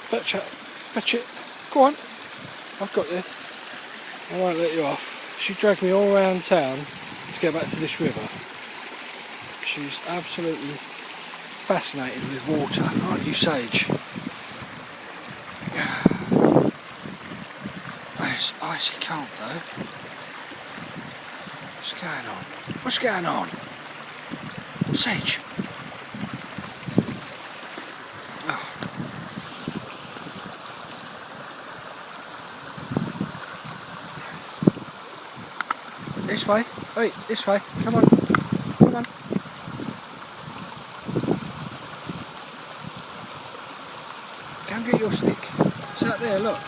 Fetch it. Fetch it. Go on. I've got this. I won't let you off. She dragged me all around town to get back to this river. She's absolutely fascinated with water, aren't you, Sage? It's icy cold though. What's going on? What's going on? Sage! Oh. This way. Wait, this way. Come on. Come on. Go and get your stick. It's out there, look.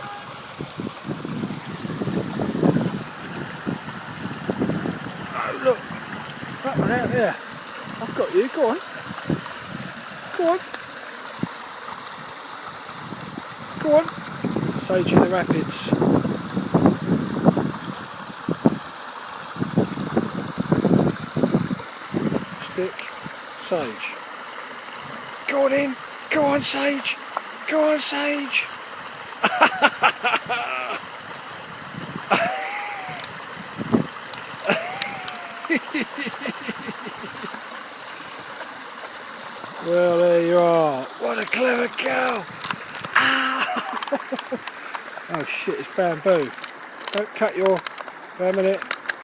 Oh, look. That one out there. I've got you. Go on. Go on. Go on. Sage in the rapids. Stick. Sage. Go on in. Go on, Sage. Go on, Sage. Well, there you are. What a clever girl. Ah! Oh shit, it's bamboo. Don't cut your... Wait a minute.